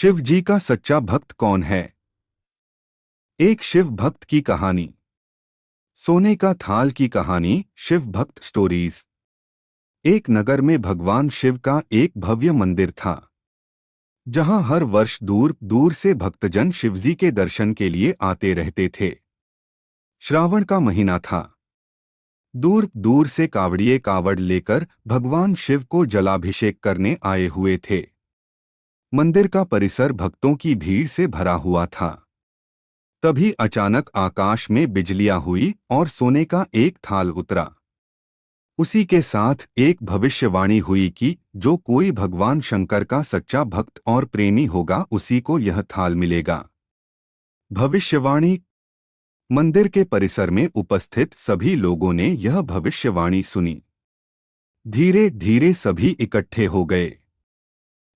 शिव जी का सच्चा भक्त कौन है? एक शिव भक्त की कहानी। सोने का थाल की कहानी। शिव भक्त स्टोरीज। एक नगर में भगवान शिव का एक भव्य मंदिर था, जहां हर वर्ष दूर दूर से भक्तजन शिवजी के दर्शन के लिए आते रहते थे। श्रावण का महीना था। दूर दूर से कावड़िए कावड़ लेकर भगवान शिव को जलाभिषेक करने आए हुए थे। मंदिर का परिसर भक्तों की भीड़ से भरा हुआ था। तभी अचानक आकाश में बिजलियां हुई और सोने का एक थाल उतरा। उसी के साथ एक भविष्यवाणी हुई कि जो कोई भगवान शंकर का सच्चा भक्त और प्रेमी होगा उसी को यह थाल मिलेगा। भविष्यवाणी। मंदिर के परिसर में उपस्थित सभी लोगों ने यह भविष्यवाणी सुनी। धीरे धीरे सभी इकट्ठे हो गए।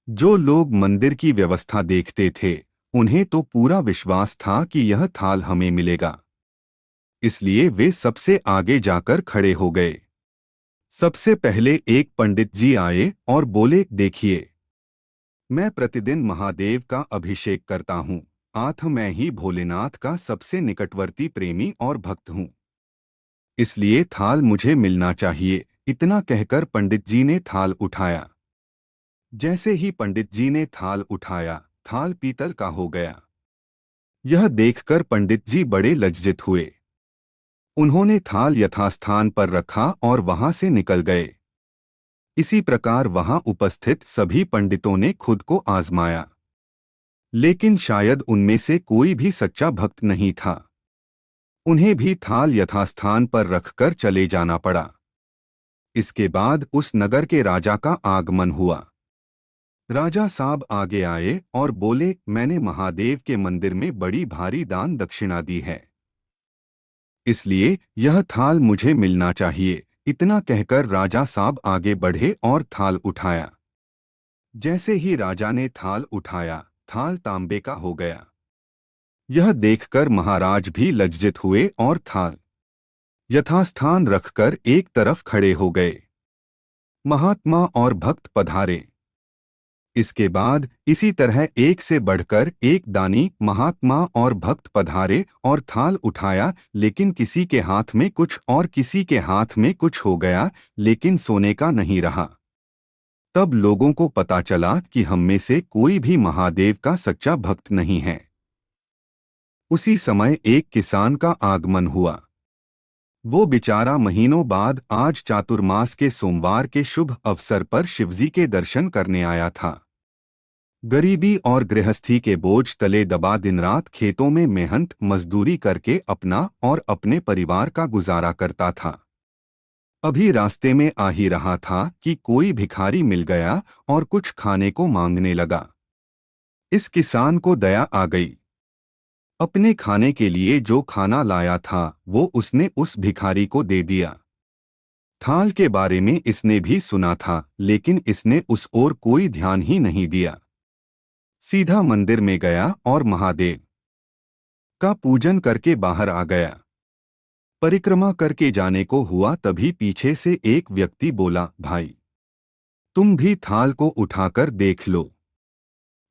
जो लोग मंदिर की व्यवस्था देखते थे, उन्हें तो पूरा विश्वास था कि यह थाल हमें मिलेगा। इसलिए वे सबसे आगे जाकर खड़े हो गए। सबसे पहले एक पंडित जी आए और बोले, देखिए, मैं प्रतिदिन महादेव का अभिषेक करता हूँ। मैं ही भोलेनाथ का सबसे निकटवर्ती प्रेमी और भक्त हूँ। इसलिए थाल मुझे मिलना चाहिए। इतना कहकर पंडित जी ने थाल उठाया। जैसे ही पंडित जी ने थाल उठाया, थाल पीतल का हो गया। यह देखकर पंडित जी बड़े लज्जित हुए। उन्होंने थाल यथास्थान पर रखा और वहां से निकल गए। इसी प्रकार वहां उपस्थित सभी पंडितों ने खुद को आजमाया, लेकिन शायद उनमें से कोई भी सच्चा भक्त नहीं था। उन्हें भी थाल यथास्थान पर रखकर चले जाना पड़ा। इसके बाद उस नगर के राजा का आगमन हुआ। राजा साहब आगे आए और बोले, मैंने महादेव के मंदिर में बड़ी भारी दान दक्षिणा दी है, इसलिए यह थाल मुझे मिलना चाहिए। इतना कहकर राजा साहब आगे बढ़े और थाल उठाया। जैसे ही राजा ने थाल उठाया, थाल तांबे का हो गया। यह देखकर महाराज भी लज्जित हुए और थाल यथास्थान रखकर एक तरफ खड़े हो गए। महात्मा और भक्त पधारे। इसके बाद इसी तरह एक से बढ़कर एक दानी, महात्मा और भक्त पधारे और थाल उठाया, लेकिन किसी के हाथ में कुछ और किसी के हाथ में कुछ हो गया, लेकिन सोने का नहीं रहा। तब लोगों को पता चला कि हम में से कोई भी महादेव का सच्चा भक्त नहीं है। उसी समय एक किसान का आगमन हुआ। वो बेचारा महीनों बाद आज चातुर्मास के सोमवार के शुभ अवसर पर शिवजी के दर्शन करने आया था। गरीबी और गृहस्थी के बोझ तले दबा दिन रात खेतों में मेहनत मजदूरी करके अपना और अपने परिवार का गुजारा करता था। अभी रास्ते में आ ही रहा था कि कोई भिखारी मिल गया और कुछ खाने को मांगने लगा। इस किसान को दया आ गई। अपने खाने के लिए जो खाना लाया था वो उसने उस भिखारी को दे दिया। थाल के बारे में इसने भी सुना था, लेकिन इसने उस ओर कोई ध्यान ही नहीं दिया। सीधा मंदिर में गया और महादेव का पूजन करके बाहर आ गया। परिक्रमा करके जाने को हुआ, तभी पीछे से एक व्यक्ति बोला, भाई, तुम भी थाल को उठाकर देख लो।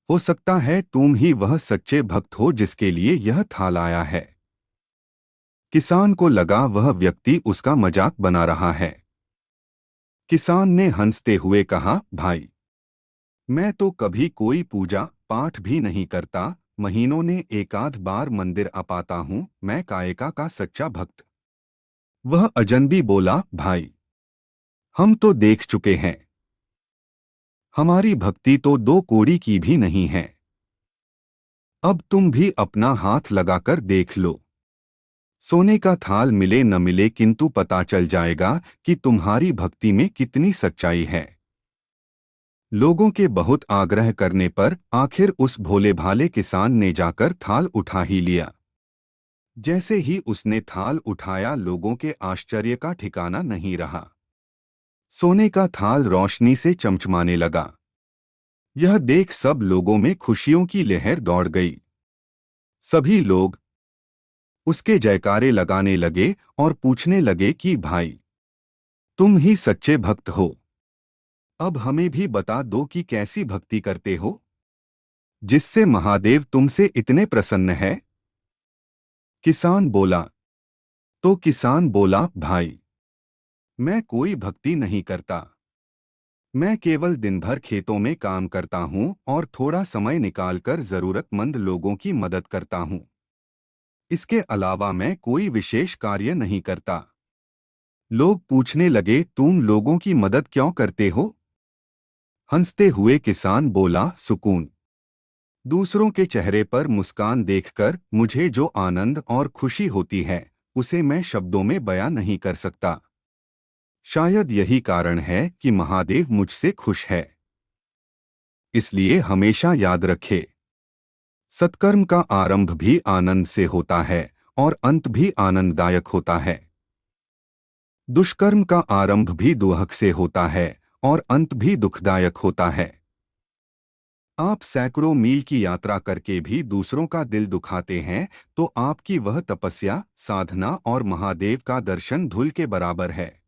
हो सकता है तुम ही वह सच्चे भक्त हो जिसके लिए यह थाल आया है। किसान को लगा वह व्यक्ति उसका मजाक बना रहा है। किसान ने हंसते हुए कहा, भाई, मैं तो कभी कोई पूजा पाठ भी नहीं करता, महीनों ने एकाध बार मंदिर आ पाता हूँ, मैं कायका का सच्चा भक्त। वह अजनबी बोला, भाई, हम तो देख चुके हैं, हमारी भक्ति तो दो कौड़ी की भी नहीं है। अब तुम भी अपना हाथ लगाकर देख लो। सोने का थाल मिले न मिले, किंतु पता चल जाएगा कि तुम्हारी भक्ति में कितनी सच्चाई है। लोगों के बहुत आग्रह करने पर आखिर उस भोले भाले किसान ने जाकर थाल उठा ही लिया। जैसे ही उसने थाल उठाया, लोगों के आश्चर्य का ठिकाना नहीं रहा। सोने का थाल रोशनी से चमचमाने लगा। यह देख सब लोगों में खुशियों की लहर दौड़ गई। सभी लोग उसके जयकारे लगाने लगे और पूछने लगे कि भाई, तुम ही सच्चे भक्त हो, अब हमें भी बता दो कि कैसी भक्ति करते हो। जिससे महादेव तुमसे इतने प्रसन्न है? किसान बोला। तो किसान बोला, भाई, मैं कोई भक्ति नहीं करता। मैं केवल दिन भर खेतों में काम करता हूँ और थोड़ा समय निकालकर जरूरतमंद लोगों की मदद करता हूँ। इसके अलावा मैं कोई विशेष कार्य नहीं करता। लोग पूछने लगे, तुम लोगों की मदद क्यों करते हो? हंसते हुए किसान बोला, सुकून। दूसरों के चेहरे पर मुस्कान देखकर मुझे जो आनंद और खुशी होती है, उसे मैं शब्दों में बयां नहीं कर सकता। शायद यही कारण है कि महादेव मुझसे खुश है। इसलिए हमेशा याद रखे, सत्कर्म का आरंभ भी आनंद से होता है और अंत भी आनंददायक होता है। दुष्कर्म का आरंभ भी दुहक से होता है और अंत भी दुखदायक होता है। आप सैकड़ों मील की यात्रा करके भी दूसरों का दिल दुखाते हैं तो आपकी वह तपस्या, साधना और महादेव का दर्शन धूल के बराबर है।